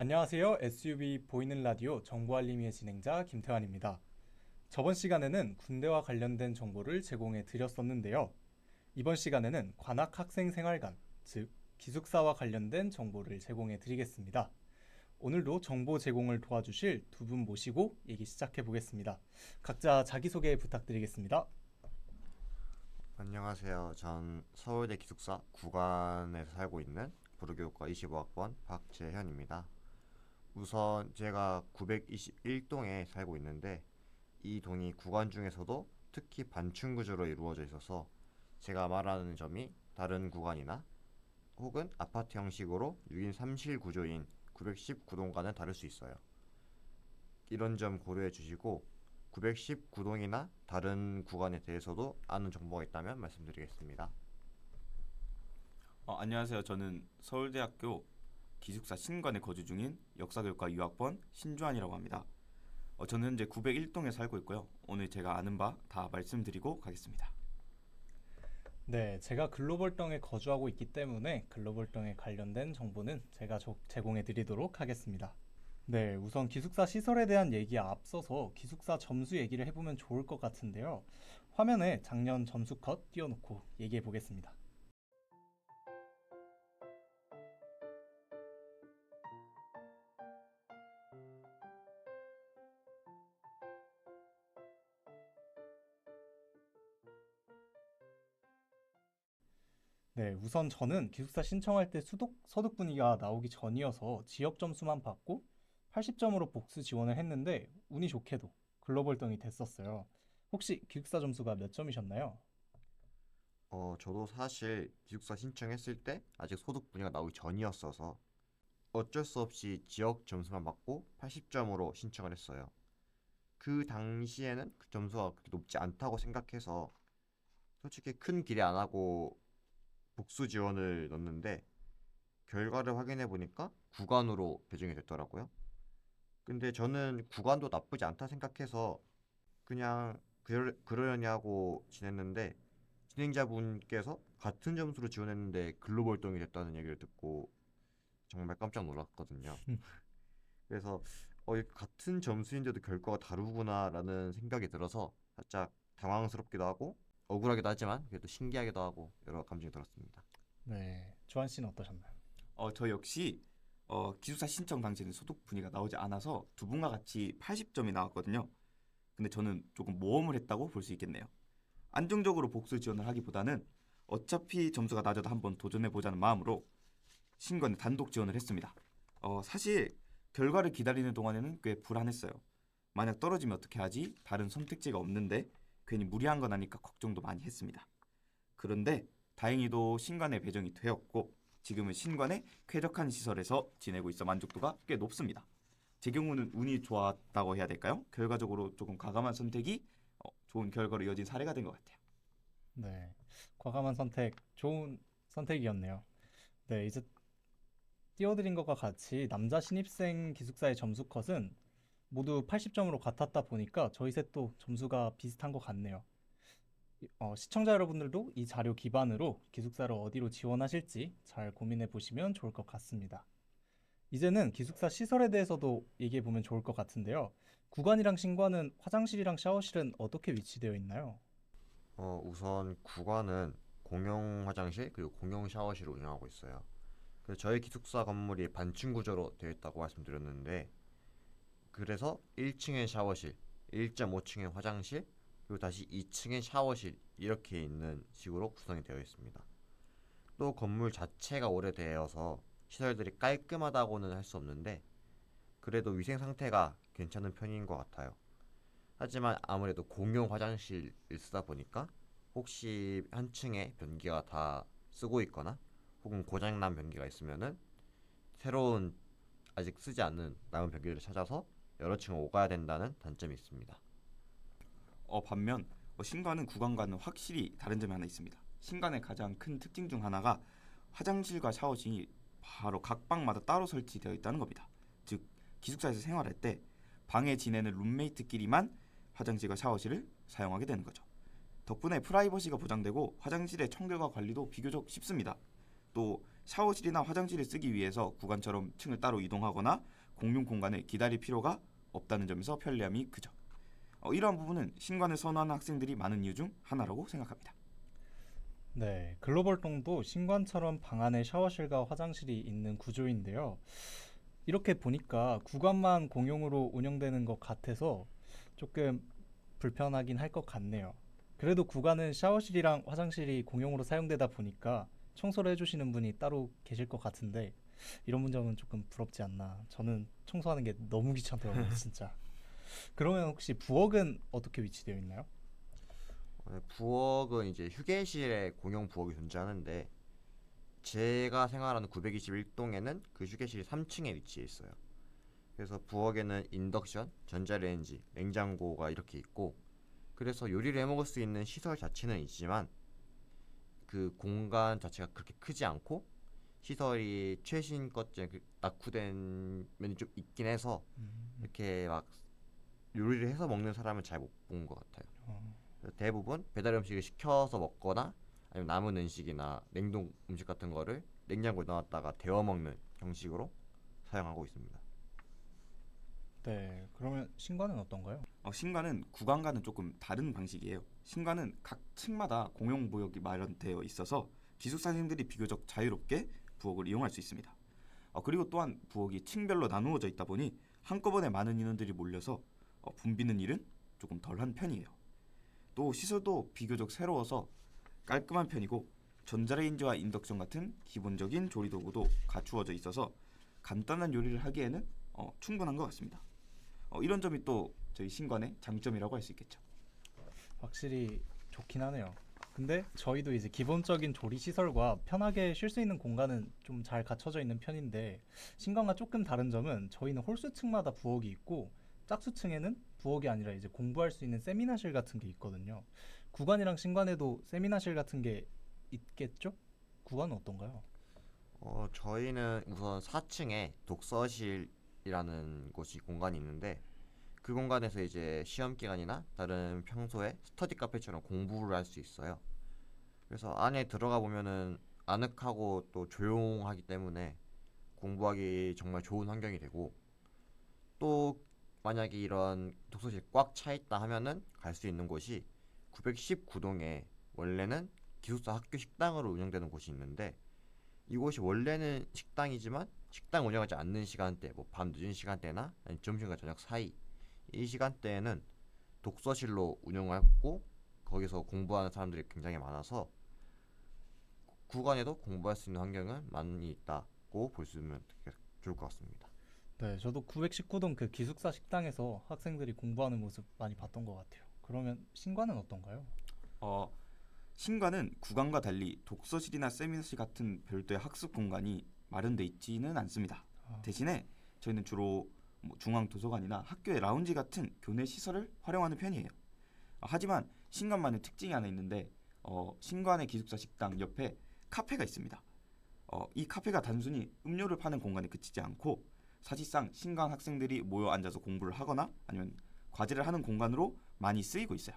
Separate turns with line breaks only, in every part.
안녕하세요. SUV 보이는 라디오 정보알림이의 진행자 김태환입니다. 저번 시간에는 군대와 관련된 정보를 제공해 드렸었는데요. 이번 시간에는 관악학생생활관, 즉 기숙사와 관련된 정보를 제공해 드리겠습니다. 오늘도 정보 제공을 도와주실 두 분 모시고 얘기 시작해 보겠습니다. 각자 자기소개 부탁드리겠습니다.
안녕하세요. 전 서울대 기숙사 9관에서 살고 있는 부르교과 25학번 박재현입니다. 우선 제가 921동에 살고 있는데 이 동이 9관 중에서도 특히 반층 구조로 이루어져 있어서 제가 말하는 점이 다른 구간이나 혹은 아파트 형식으로 6인 3실 구조인 919동과는 다를 수 있어요. 이런 점 고려해 주시고 919동이나 다른 구간에 대해서도 아는 정보가 있다면 말씀드리겠습니다.
안녕하세요. 저는 서울대학교 기숙사 신관에 거주 중인 역사교과 6학번 신주환이라고 합니다. 저는 현재 901동에 살고 있고요. 오늘 제가 아는 바 다 말씀드리고 가겠습니다.
네, 제가 글로벌덩에 거주하고 있기 때문에 글로벌덩에 관련된 정보는 제가 제공해 드리도록 하겠습니다. 네, 우선 기숙사 시설에 대한 얘기에 앞서서 기숙사 점수 얘기를 해보면 좋을 것 같은데요. 화면에 작년 점수 컷 띄워놓고 얘기해 보겠습니다. 네, 우선 저는 기숙사 신청할 때 서독 분위기가 나오기 전이어서 지역 점수만 받고 80점으로 복수 지원을 했는데 운이 좋게도 글로벌덩이 됐었어요. 혹시 기숙사 점수가 몇 점이셨나요?
저도 사실 기숙사 신청했을 때 아직 소득 분야가 나오기 전이었어서 어쩔 수 없이 지역 점수만 받고 80점으로 신청을 했어요. 그 당시에는 그 점수가 그렇게 높지 않다고 생각해서 솔직히 큰 기대 안 하고 복수 지원을 넣었는데 결과를 확인해 보니까 구간으로 배정이 됐더라고요. 근데 저는 구간도 나쁘지 않다 생각해서 그냥 그러려니 하고 지냈는데 진행자분께서 같은 점수로 지원했는데 글로벌 동이 됐다는 얘기를 듣고 정말 깜짝 놀랐거든요. 그래서 같은 점수인데도 결과가 다르구나라는 생각이 들어서 살짝 당황스럽기도 하고 억울하기도 하지만 그래도 신기하기도 하고 여러 감정이 들었습니다.
네, 조한 씨는 어떠셨나요?
저 역시 기숙사 신청 당시에는 소득 분위기가 나오지 않아서 두 분과 같이 80점이 나왔거든요. 근데 저는 조금 모험을 했다고 볼 수 있겠네요. 안정적으로 복수 지원을 하기보다는 어차피 점수가 낮아도 한번 도전해 보자는 마음으로 신관에 단독 지원을 했습니다. 사실 결과를 기다리는 동안에는 꽤 불안했어요. 만약 떨어지면 어떻게 하지? 다른 선택지가 없는데 괜히 무리한 건 아닐까 걱정도 많이 했습니다. 그런데 다행히도 신관에 배정이 되었고 지금은 신관의 쾌적한 시설에서 지내고 있어 만족도가 꽤 높습니다. 제 경우는 운이 좋았다고 해야 될까요? 결과적으로 조금 과감한 선택이 좋은 결과로 이어진 사례가 된 것 같아요.
네, 과감한 선택, 좋은 선택이었네요. 네, 이제 띄워드린 것과 같이 남자 신입생 기숙사의 점수 컷은 모두 80점으로 같았다 보니까 저희 셋도 점수가 비슷한 것 같네요. 시청자 여러분들도 이 자료 기반으로 기숙사를 어디로 지원하실지 잘 고민해 보시면 좋을 것 같습니다. 이제는 기숙사 시설에 대해서도 얘기해 보면 좋을 것 같은데요. 구간이랑 신관은 화장실이랑 샤워실은 어떻게 위치되어 있나요?
우선 구간은 공용 화장실 그리고 공용 샤워실을 운영하고 있어요. 그래서 저희 기숙사 건물이 반층 구조로 되어 있다고 말씀드렸는데 그래서 1층엔 샤워실, 1.5층엔 화장실, 그리고 다시 2층엔 샤워실 이렇게 있는 식으로 구성이 되어 있습니다. 또 건물 자체가 오래되어서 시설들이 깔끔하다고는 할 수 없는데 그래도 위생 상태가 괜찮은 편인 것 같아요. 하지만 아무래도 공용 화장실을 쓰다 보니까 혹시 한 층에 변기가 다 쓰고 있거나 혹은 고장난 변기가 있으면은 새로운 아직 쓰지 않는 남은 변기를 찾아서 여러 층을 오가야 된다는 단점이 있습니다.
반면 신관은 구간과는 확실히 다른 점이 하나 있습니다. 신관의 가장 큰 특징 중 하나가 화장실과 샤워실이 바로 각 방마다 따로 설치되어 있다는 겁니다. 즉 기숙사에서 생활할 때 방에 지내는 룸메이트끼리만 화장실과 샤워실을 사용하게 되는 거죠. 덕분에 프라이버시가 보장되고 화장실의 청결과 관리도 비교적 쉽습니다. 또 샤워실이나 화장실을 쓰기 위해서 구간처럼 층을 따로 이동하거나 공용 공간을 기다릴 필요가 없다는 점에서 편리함이 크죠. 이러한 부분은 신관을 선호하는 학생들이 많은 이유 중 하나라고 생각합니다.
네, 글로벌동도 신관처럼 방 안에 샤워실과 화장실이 있는 구조인데요. 이렇게 보니까 구간만 공용으로 운영되는 것 같아서 조금 불편하긴 할 것 같네요. 그래도 구간은 샤워실이랑 화장실이 공용으로 사용되다 보니까 청소를 해주시는 분이 따로 계실 것 같은데 이런 점은 조금 부럽지 않나. 저는 청소하는 게 너무 귀찮더라고요, 진짜. 그러면 혹시 부엌은 어떻게 위치되어 있나요?
부엌은 이제 휴게실에 공용 부엌이 존재하는데 제가 생활하는 921동에는 그 휴게실이 3층에 위치해 있어요. 그래서 부엌에는 인덕션, 전자레인지, 냉장고가 이렇게 있고 그래서 요리를 해 먹을 수 있는 시설 자체는 있지만 그 공간 자체가 그렇게 크지 않고 시설이 최신 것째 낙후된 면이 좀 있긴 해서
음,
이렇게 막 요리를 해서 먹는 사람은 잘 못 본 것 같아요.
어,
그래서 대부분 배달 음식을 시켜서 먹거나 아니면 남은 음식이나 냉동 음식 같은 거를 냉장고에 넣어놨다가 데워 먹는 형식으로 사용하고 있습니다.
네, 그러면 신관은 어떤가요?
신관은 구간과는 조금 다른 방식이에요. 신관은 각 층마다 공용 부엌이 마련되어 있어서 기숙사생들이 비교적 자유롭게 부엌을 이용할 수 있습니다. 그리고 또한 부엌이 층별로 나누어져 있다 보니 한꺼번에 많은 인원들이 몰려서 붐비는 일은 조금 덜한 편이에요. 또 시설도 비교적 새로워서 깔끔한 편이고 전자레인지와 인덕션 같은 기본적인 조리 도구도 갖추어져 있어서 간단한 요리를 하기에는 충분한 것 같습니다. 이런 점이 또 저희 신관의 장점이라고 할 수 있겠죠.
확실히 좋긴 하네요. 근데 저희도 이제 기본적인 조리 시설과 편하게 쉴 수 있는 공간은 좀 잘 갖춰져 있는 편인데 신관과 조금 다른 점은 저희는 홀수층마다 부엌이 있고 짝수층에는 부엌이 아니라 이제 공부할 수 있는 세미나실 같은 게 있거든요. 구관이랑 신관에도 세미나실 같은 게 있겠죠? 구관은 어떤가요?
저희는 우선 4층에 독서실이라는 곳이 공간이 있는데 그 공간에서 이제 시험 기간이나 다른 평소에 스터디 카페처럼 공부를 할 수 있어요. 그래서 안에 들어가 보면은 아늑하고 또 조용하기 때문에 공부하기 정말 좋은 환경이 되고 또 만약에 이런 독서실 꽉 차 있다 하면은 갈 수 있는 곳이 919동에 원래는 기숙사 학교 식당으로 운영되는 곳이 있는데 이곳이 원래는 식당이지만 식당 운영하지 않는 시간대, 뭐 밤 늦은 시간대나 아니 점심과 저녁 사이 이 시간대에는 독서실로 운영하고 거기서 공부하는 사람들이 굉장히 많아서 구간에도 공부할 수 있는 환경은 많이 있다고 볼 수 있으면 되게 좋을 것 같습니다.
네, 저도 919동 그 기숙사 식당에서 학생들이 공부하는 모습 많이 봤던 것 같아요. 그러면 신관은 어떤가요?
어, 신관은 구간과 달리 독서실이나 세미나실 같은 별도의 학습 공간이 마련돼 있지는 않습니다.
아,
대신에 저희는 주로 중앙 도서관이나 학교의 라운지 같은 교내 시설을 활용하는 편이에요. 하지만 신관만의 특징이 하나 있는데 신관의 기숙사 식당 옆에 카페가 있습니다. 이 카페가 단순히 음료를 파는 공간에 그치지 않고 사실상 신관 학생들이 모여 앉아서 공부를 하거나 아니면 과제를 하는 공간으로 많이 쓰이고 있어요.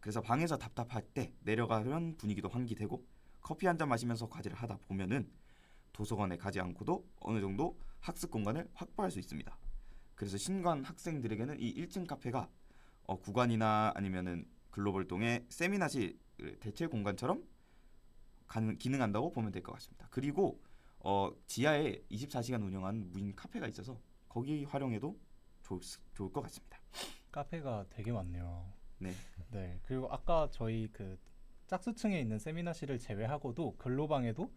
그래서 방에서 답답할 때 내려가면 분위기도 환기되고 커피 한 잔 마시면서 과제를 하다 보면은 도서관에 가지 않고도 어느 정도 학습 공간을 확보할 수 있습니다. 그래서 신관 학생들에게는 이 1층 카페가 구간이나 아니면은 글로벌동의 세미나실 대체 공간처럼 기능한다고 보면 될 것 같습니다. 그리고 지하에 24시간 운영하는 무인 카페가 있어서 거기 활용해도 좋을 것 같습니다.
카페가 되게 많네요.
네.
네, 그리고 아까 저희 그 짝수층에 있는 세미나실을 제외하고도 근로방에도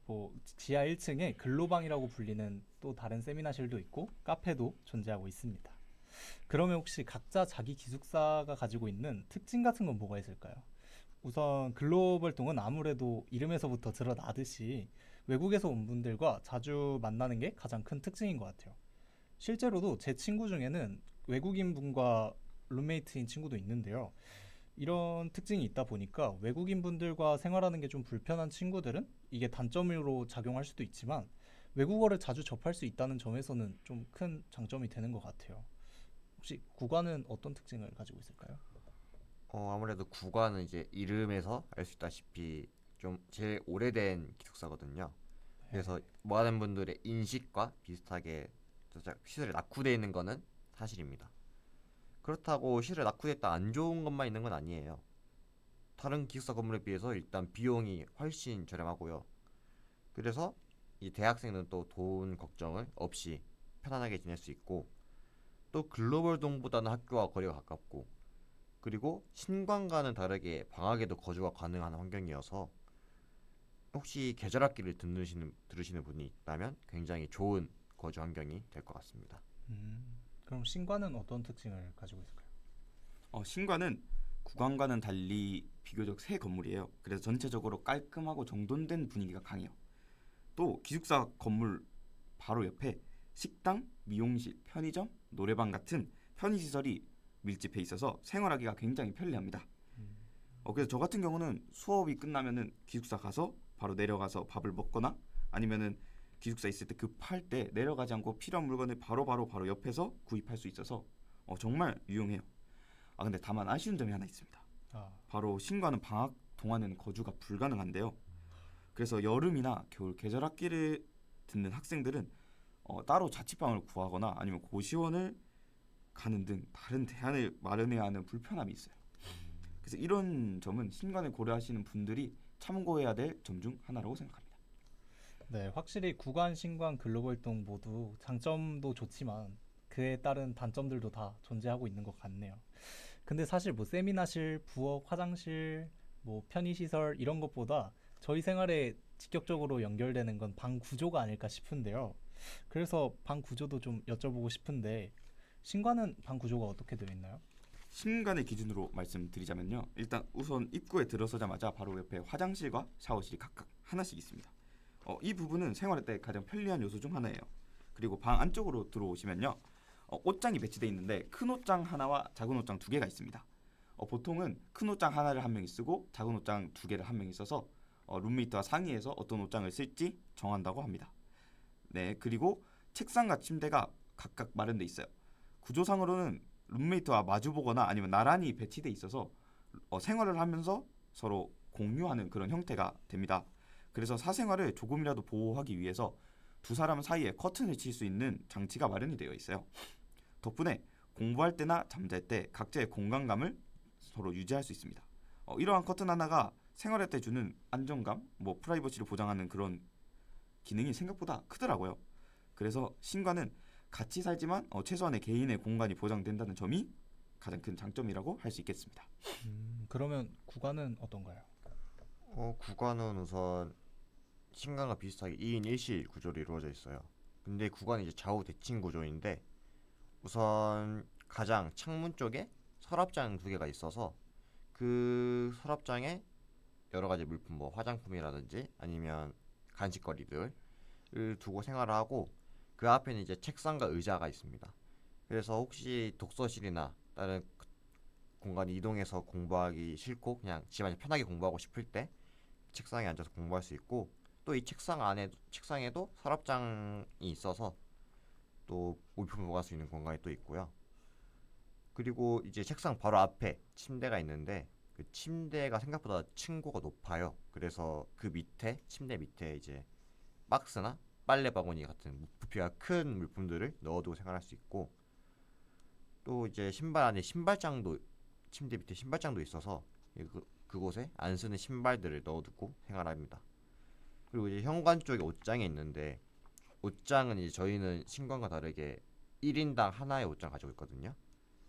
뭐 지하 1층에 근로방이라고 불리는 또 다른 세미나실도 있고 카페도 존재하고 있습니다. 그러면 혹시 각자 자기 기숙사가 가지고 있는 특징 같은 건 뭐가 있을까요? 우선 글로벌동은 아무래도 이름에서부터 드러나듯이 외국에서 온 분들과 자주 만나는 게 가장 큰 특징인 것 같아요. 실제로도 제 친구 중에는 외국인 분과 룸메이트인 친구도 있는데요. 이런 특징이 있다 보니까 외국인 분들과 생활하는 게 좀 불편한 친구들은 이게 단점으로 작용할 수도 있지만 외국어를 자주 접할 수 있다는 점에서는 좀 큰 장점이 되는 것 같아요. 혹시 국어는 어떤 특징을 가지고 있을까요?
아무래도 구간은 이제 이름에서 알 수 있다시피 좀 제일 오래된 기숙사거든요. 그래서 많은 분들의 인식과 비슷하게 살짝 시설이 낙후되어 있는 거는 사실입니다. 그렇다고 시설이 낙후됐다 안 좋은 것만 있는 건 아니에요. 다른 기숙사 건물에 비해서 일단 비용이 훨씬 저렴하고요. 그래서 이 대학생은 또 돈 걱정을 없이 편안하게 지낼 수 있고, 또 글로벌 동보다는 학교와 거리가 가깝고, 그리고 신관과는 다르게 방학에도 거주가 가능한 환경이어서 혹시 계절학기를 들으시는 분이 있다면 굉장히 좋은 거주 환경이 될 것 같습니다.
그럼 신관은 어떤 특징을 가지고 있을까요?
신관은 구관과는 달리 비교적 새 건물이에요. 그래서 전체적으로 깔끔하고 정돈된 분위기가 강해요. 또 기숙사 건물 바로 옆에 식당, 미용실, 편의점, 노래방 같은 편의시설이 밀집해 있어서 생활하기가 굉장히 편리합니다.
음,
그래서 저 같은 경우는 수업이 끝나면은 기숙사 가서 바로 내려가서 밥을 먹거나 아니면은 기숙사 있을 때 급할 때 내려가지 않고 필요한 물건을 바로 옆에서 구입할 수 있어서 정말 유용해요. 근데 다만 아쉬운 점이 하나 있습니다.
아,
바로 신관은 방학 동안은 거주가 불가능한데요. 그래서 여름이나 겨울 계절 학기를 듣는 학생들은 따로 자취방을 구하거나 아니면 고시원을 가는 등 다른 대안을 마련해야 하는 불편함이 있어요. 그래서 이런 점은 신관을 고려하시는 분들이 참고해야 될 점 중 하나라고 생각합니다.
네, 확실히 구관, 신관, 글로벌동 모두 장점도 좋지만 그에 따른 단점들도 다 존재하고 있는 것 같네요. 근데 사실 뭐 세미나실, 부엌, 화장실, 뭐 편의시설 이런 것보다 저희 생활에 직접적으로 연결되는 건 방 구조가 아닐까 싶은데요. 그래서 방 구조도 좀 여쭤보고 싶은데 신관은 방 구조가 어떻게 되어 있나요?
신관의 기준으로 말씀드리자면요. 일단 우선 입구에 들어서자마자 바로 옆에 화장실과 샤워실이 각각 하나씩 있습니다. 이 부분은 생활할 때 가장 편리한 요소 중 하나예요. 그리고 방 안쪽으로 들어오시면요. 옷장이 배치되어 있는데 큰 옷장 하나와 작은 옷장 두 개가 있습니다. 보통은 큰 옷장 하나를 한 명이 쓰고 작은 옷장 두 개를 한 명이 써서 룸메이트와 상의해서 어떤 옷장을 쓸지 정한다고 합니다. 네, 그리고 책상과 침대가 각각 마련돼 있어요. 구조상으로는 룸메이트와 마주보거나 아니면 나란히 배치돼 있어서 생활을 하면서 서로 공유하는 그런 형태가 됩니다. 그래서 사생활을 조금이라도 보호하기 위해서 두 사람 사이에 커튼을 칠 수 있는 장치가 마련이 되어 있어요. 덕분에 공부할 때나 잠잘 때 각자의 공간감을 서로 유지할 수 있습니다. 이러한 커튼 하나가 생활할 때 주는 안정감, 뭐 프라이버시를 보장하는 그런 기능이 생각보다 크더라고요. 그래서 신관은 같이 살지만 최소한의 개인의 공간이 보장된다는 점이 가장 큰 장점이라고 할 수 있겠습니다.
그러면 구관은 어떤가요?
구간은 우선 신관과 비슷하게 2인 1실 구조로 이루어져 있어요. 근데 구간은 이제 좌우 대칭 구조인데, 우선 가장 창문 쪽에 서랍장 두 개가 있어서 그 서랍장에 여러 가지 물품, 뭐 화장품이라든지 아니면 간식거리들을 두고 생활을 하고, 그 앞에는 이제 책상과 의자가 있습니다. 그래서 혹시 독서실이나 다른 공간 이동해서 공부하기 싫고 그냥 집안에서 편하게 공부하고 싶을 때 책상에 앉아서 공부할 수 있고, 또 이 책상에도 서랍장이 있어서 또 물품을 보관할 수 있는 공간이 또 있고요. 그리고 이제 책상 바로 앞에 침대가 있는데, 그 침대가 생각보다 층고가 높아요. 그래서 그 밑에, 침대 밑에 이제 박스나 빨래 바구니 같은 부피가 큰 물품들을 넣어두고 생활할 수 있고, 또 이제 신발 안에 침대 밑에 신발장도 있어서 그곳에 안 쓰는 신발들을 넣어두고 생활합니다. 그리고 이제 현관 쪽에 옷장이 있는데, 옷장은 이제 저희는 신관과 다르게 1인당 하나의 옷장 가지고 있거든요.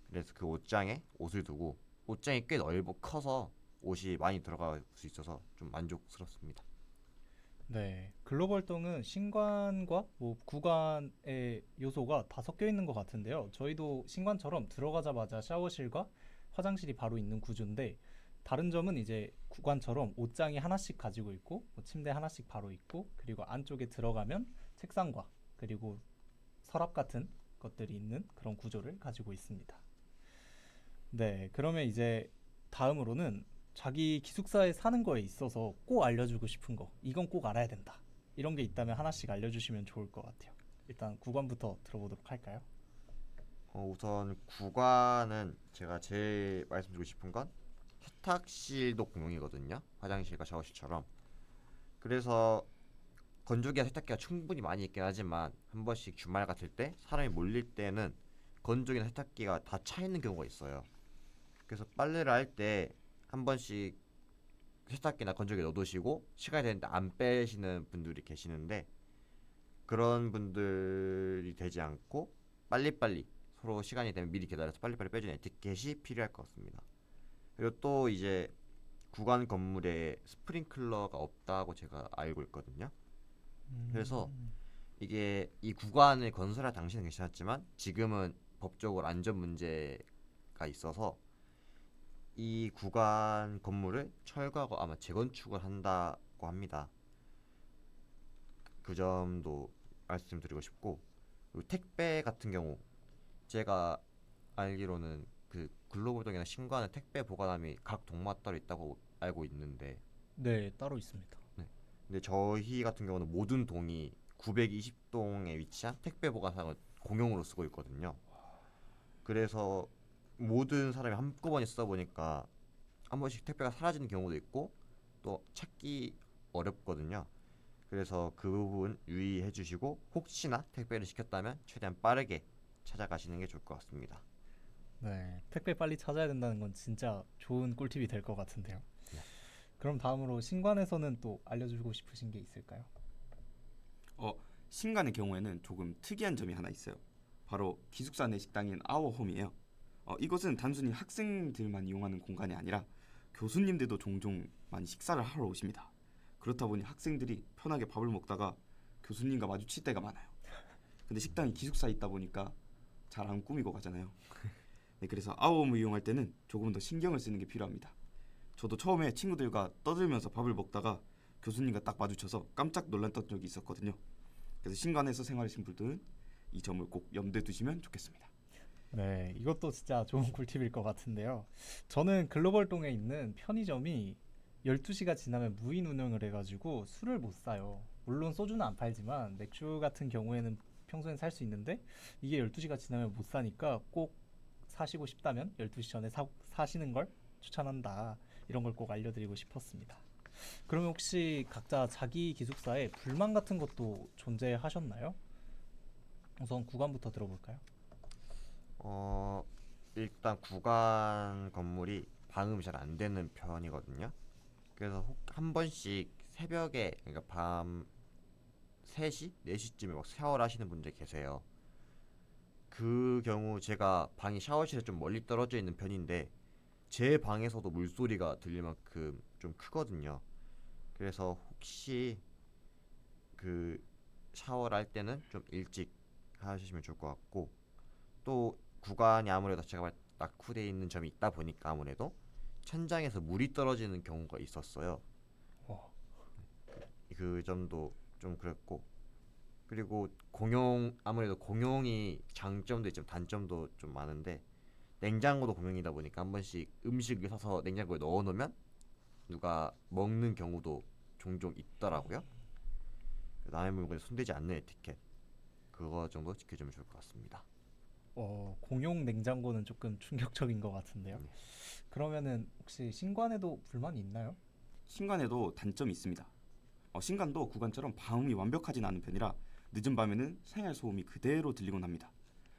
그래서 그 옷장에 옷을 두고, 옷장이 꽤 커서 옷이 많이 들어갈 수 있어서 좀 만족스럽습니다.
네, 글로벌동은 신관과 뭐 구관의 요소가 다 섞여 있는 것 같은데요. 저희도 신관처럼 들어가자마자 샤워실과 화장실이 바로 있는 구조인데 다른 점은 이제 구관처럼 옷장이 하나씩 가지고 있고 뭐 침대 하나씩 바로 있고 그리고 안쪽에 들어가면 책상과 그리고 서랍 같은 것들이 있는 그런 구조를 가지고 있습니다. 네, 그러면 이제 다음으로는 자기 기숙사에 사는 거에 있어서 꼭 알려주고 싶은 거, 이건 꼭 알아야 된다. 이런 게 있다면 하나씩 알려주시면 좋을 것 같아요. 일단 9관부터 들어보도록 할까요?
우선 구간은 제가 제일 말씀드리고 싶은 건 세탁실도 공용이거든요. 화장실과 샤워실처럼. 그래서 건조기와 세탁기가 충분히 많이 있긴 하지만 한 번씩 주말 같을 때 사람이 몰릴 때는 건조기나 세탁기가 다 차 있는 경우가 있어요. 그래서 빨래를 할 때 한 번씩 세탁기나 건조기에 넣어두시고 시간이 되는데 안 빼시는 분들이 계시는데, 그런 분들이 되지 않고 빨리빨리 서로 시간이 되면 미리 기다려서 빨리빨리 빼주는 에티켓이 필요할 것 같습니다. 그리고 또 이제 구간 건물에 스프링클러가 없다고 제가 알고 있거든요. 그래서
음,
이게 이 구간을 건설할 당시는 괜찮았지만 지금은 법적으로 안전 문제가 있어서 이 구간 건물을 철거하고 아마 재건축을 한다고 합니다. 그 점도 말씀드리고 싶고, 그리고 택배 같은 경우 제가 알기로는 그 근로부동이나 신고하는 택배 보관함이 각 동마따로 있다고 알고 있는데,
네, 따로 있습니다.
네. 근데 저희 같은 경우는 모든 동이 920동에 위치한 택배 보관함을 공용으로 쓰고 있거든요. 그래서 모든 사람이 한꺼번에 쓰다 보니까 한 번씩 택배가 사라지는 경우도 있고 또 찾기 어렵거든요. 그래서 그 부분 유의해 주시고 혹시나 택배를 시켰다면 최대한 빠르게 찾아가시는 게 좋을 것 같습니다.
네, 택배 빨리 찾아야 된다는 건 진짜 좋은 꿀팁이 될 것 같은데요.
네.
그럼 다음으로 신관에서는 또 알려주고 싶으신 게 있을까요?
어, 신간의 경우에는 조금 특이한 점이 하나 있어요. 바로 기숙사 내 식당인 아워홈이에요. 이곳은 단순히 학생들만 이용하는 공간이 아니라 교수님들도 종종 많이 식사를 하러 오십니다. 그렇다 보니 학생들이 편하게 밥을 먹다가 교수님과 마주칠 때가 많아요. 근데 식당이 기숙사에 있다 보니까 잘 안 꾸미고 가잖아요. 네, 그래서 아워홈을 이용할 때는 조금 더 신경을 쓰는 게 필요합니다. 저도 처음에 친구들과 떠들면서 밥을 먹다가 교수님과 딱 마주쳐서 깜짝 놀랐던 적이 있었거든요. 그래서 신관에서 생활하신 분들은 이 점을 꼭 염두에 두시면 좋겠습니다.
네, 이것도 진짜 좋은 꿀팁일 것 같은데요. 저는 글로벌동에 있는 편의점이 12시가 지나면 무인 운영을 해가지고 술을 못 사요. 물론 소주는 안 팔지만 맥주 같은 경우에는 평소엔 살 수 있는데 이게 12시가 지나면 못 사니까 꼭 사시고 싶다면 12시 전에 사시는 걸 추천한다. 이런 걸 꼭 알려드리고 싶었습니다. 그러면 혹시 각자 자기 기숙사에 불만 같은 것도 존재하셨나요? 우선 구간부터 들어볼까요?
일단 구간 건물이 방음이 잘 안 되는 편이거든요. 그래서 한 번씩 새벽에, 그러니까 밤 3시, 4시쯤에 막 샤워를 하시는 분들 계세요. 그 경우 제가 방이 샤워실에 좀 멀리 떨어져 있는 편인데 제 방에서도 물소리가 들릴 만큼 좀 크거든요. 그래서 혹시 그 샤워를 할 때는 좀 일찍 하시면 좋을 것 같고, 또 구간이 아무래도 제가 낙후되어 있는 점이 있다 보니까 아무래도 천장에서 물이 떨어지는 경우가 있었어요.
와,
그 점도 좀 그랬고, 그리고 아무래도 공용이 장점도 있지만 단점도 좀 많은데, 냉장고도 공용이다 보니까 한 번씩 음식을 사서 냉장고에 넣어놓으면 누가 먹는 경우도 종종 있더라고요. 남의 물건에 손대지 않는 에티켓, 그거 정도 지켜주면 좋을 것 같습니다.
공용 냉장고는 조금 충격적인 것 같은데요.
네.
그러면은 혹시 신관에도 불만이 있나요?
신간에도 단점이 있습니다. 신간도 구간처럼 방음이 완벽하진 않은 편이라 늦은 밤에는 생활 소음이 그대로 들리곤 합니다.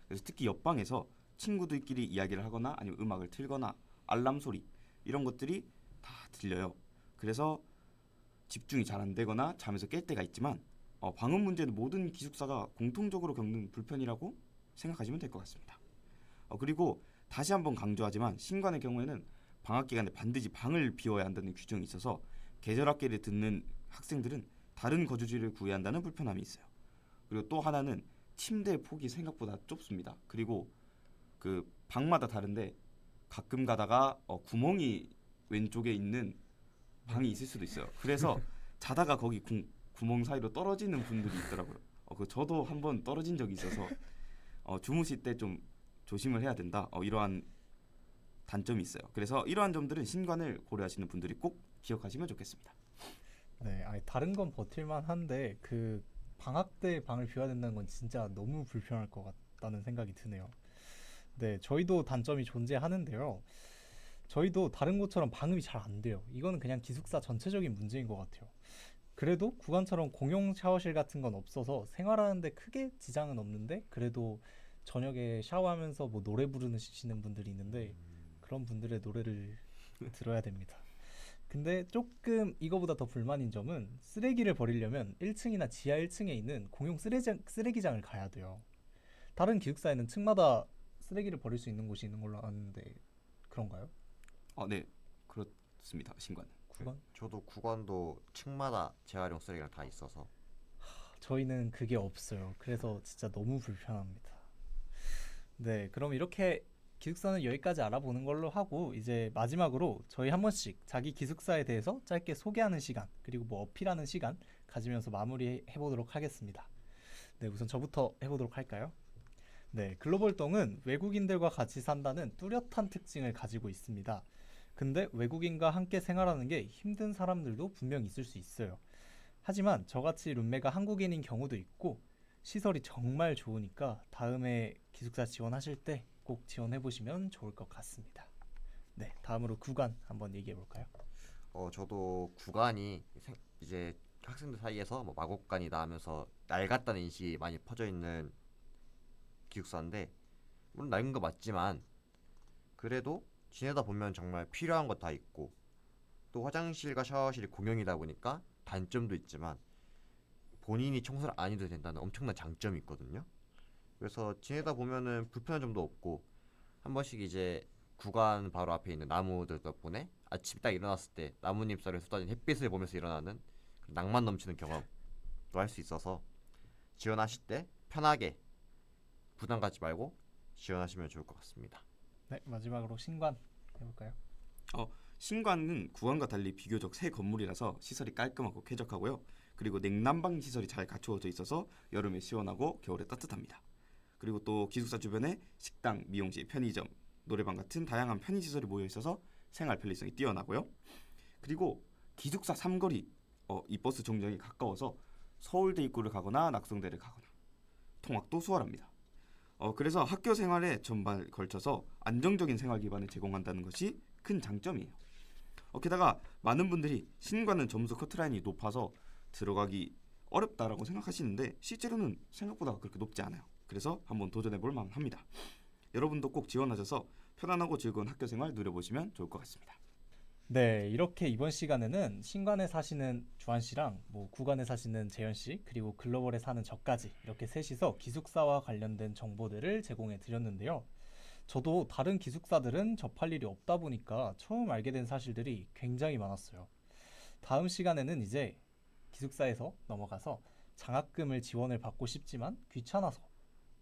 그래서 특히 옆방에서 친구들끼리 이야기를 하거나 아니면 음악을 틀거나 알람 소리 이런 것들이 다 들려요. 그래서 집중이 잘 안 되거나 잠에서 깰 때가 있지만 방음 문제는 모든 기숙사가 공통적으로 겪는 불편이라고 생각하시면 될 것 같습니다. 그리고 다시 한번 강조하지만 신관의 경우에는 방학 기간에 반드시 방을 비워야 한다는 규정이 있어서 계절 학기를 듣는 학생들은 다른 거주지를 구해야 한다는 불편함이 있어요. 그리고 또 하나는 침대 폭이 생각보다 좁습니다. 그리고 그 방마다 다른데 가끔 가다가 구멍이 왼쪽에 있는 방이 있을 수도 있어요. 그래서 자다가 거기 구멍 사이로 떨어지는 분들이 있더라고요. 저도 한번 떨어진 적이 있어서 주무실 때 좀 조심을 해야 된다. 이러한 단점이 있어요. 그래서 이러한 점들은 신관을 고려하시는 분들이 꼭 기억하시면 좋겠습니다.
네, 아니 다른 건 버틸만 한데 그 방학 때 방을 비워야 된다는 건 진짜 너무 불편할 것 같다는 생각이 드네요. 네, 저희도 단점이 존재하는데요. 저희도 다른 곳처럼 방음이 잘 안 돼요. 이거는 그냥 기숙사 전체적인 문제인 것 같아요. 그래도 구간처럼 공용 샤워실 같은 건 없어서 생활하는데 크게 지장은 없는데 그래도 저녁에 샤워하면서 뭐 노래 부르시는 분들이 있는데 그런 분들의 노래를 들어야 됩니다. 근데 조금 이거보다 더 불만인 점은 쓰레기를 버리려면 1층이나 지하 1층에 있는 공용 쓰레기장을 가야 돼요. 다른 기숙사에는 층마다 쓰레기를 버릴 수 있는 곳이 있는 걸로 아는데 그런가요?
네, 그렇습니다. 신관.
구간?
저도 구간도 층마다 재활용 쓰레기랑 다 있어서
저희는 그게 없어요. 그래서 진짜 너무 불편합니다. 네, 그럼 이렇게 기숙사는 여기까지 알아보는 걸로 하고 이제 마지막으로 저희 한 번씩 자기 기숙사에 대해서 짧게 소개하는 시간 그리고 뭐 어필하는 시간 가지면서 마무리해 보도록 하겠습니다. 네, 우선 저부터 해보도록 할까요? 네, 글로벌동은 외국인들과 같이 산다는 뚜렷한 특징을 가지고 있습니다. 근데 외국인과 함께 생활하는 게 힘든 사람들도 분명 있을 수 있어요. 하지만 저같이 룸메가 한국인인 경우도 있고 시설이 정말 좋으니까 다음에 기숙사 지원하실 때 꼭 지원해 보시면 좋을 것 같습니다. 네, 다음으로 구간 한번 얘기해 볼까요?
저도 구간이 이제 학생들 사이에서 뭐 마곡간이다 하면서 낡았다는 인식이 많이 퍼져 있는 기숙사인데 물론 낡은 거 맞지만 그래도 지내다 보면 정말 필요한 거 다 있고 또 화장실과 샤워실이 공용이다 보니까 단점도 있지만 본인이 청소를 안 해도 된다는 엄청난 장점이 있거든요. 그래서 지내다 보면은 불편한 점도 없고 한 번씩 이제 구간 바로 앞에 있는 나무들 덕분에 아침 딱 일어났을 때 나뭇잎살에 쏟아진 햇빛을 보면서 일어나는 그런 낭만 넘치는 경험도 할 수 있어서 지원하실 때 편하게 부담 갖지 말고 지원하시면 좋을 것 같습니다.
네, 마지막으로 신관 해볼까요?
신관은 구간과 달리 비교적 새 건물이라서 시설이 깔끔하고 쾌적하고요. 그리고 냉난방 시설이 잘 갖추어져 있어서 여름에 시원하고 겨울에 따뜻합니다. 그리고 또 기숙사 주변에 식당, 미용실, 편의점, 노래방 같은 다양한 편의 시설이 모여 있어서 생활 편리성이 뛰어나고요. 그리고 기숙사 삼거리 이 버스 정류장이 가까워서 서울대 입구를 가거나 낙성대를 가거나 통학도 수월합니다. 그래서 학교 생활에 전반 걸쳐서 안정적인 생활 기반을 제공한다는 것이 큰 장점이에요. 게다가 많은 분들이 신관은 점수 커트라인이 높아서 들어가기 어렵다라고 생각하시는데 실제로는 생각보다 그렇게 높지 않아요. 그래서 한번 도전해볼 만합니다. 여러분도 꼭 지원하셔서 편안하고 즐거운 학교 생활 누려보시면 좋을 것 같습니다.
네, 이렇게 이번 시간에는 신관에 사시는 주한 씨랑 뭐 구관에 사시는 재현 씨 그리고 글로벌에 사는 저까지 이렇게 셋이서 기숙사와 관련된 정보들을 제공해 드렸는데요. 저도 다른 기숙사들은 접할 일이 없다 보니까 처음 알게 된 사실들이 굉장히 많았어요. 다음 시간에는 이제 기숙사에서 넘어가서 장학금을 지원을 받고 싶지만 귀찮아서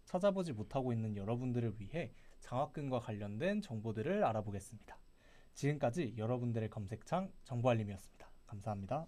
찾아보지 못하고 있는 여러분들을 위해 장학금과 관련된 정보들을 알아보겠습니다. 지금까지 여러분들의 검색창 정보알림이었습니다. 감사합니다.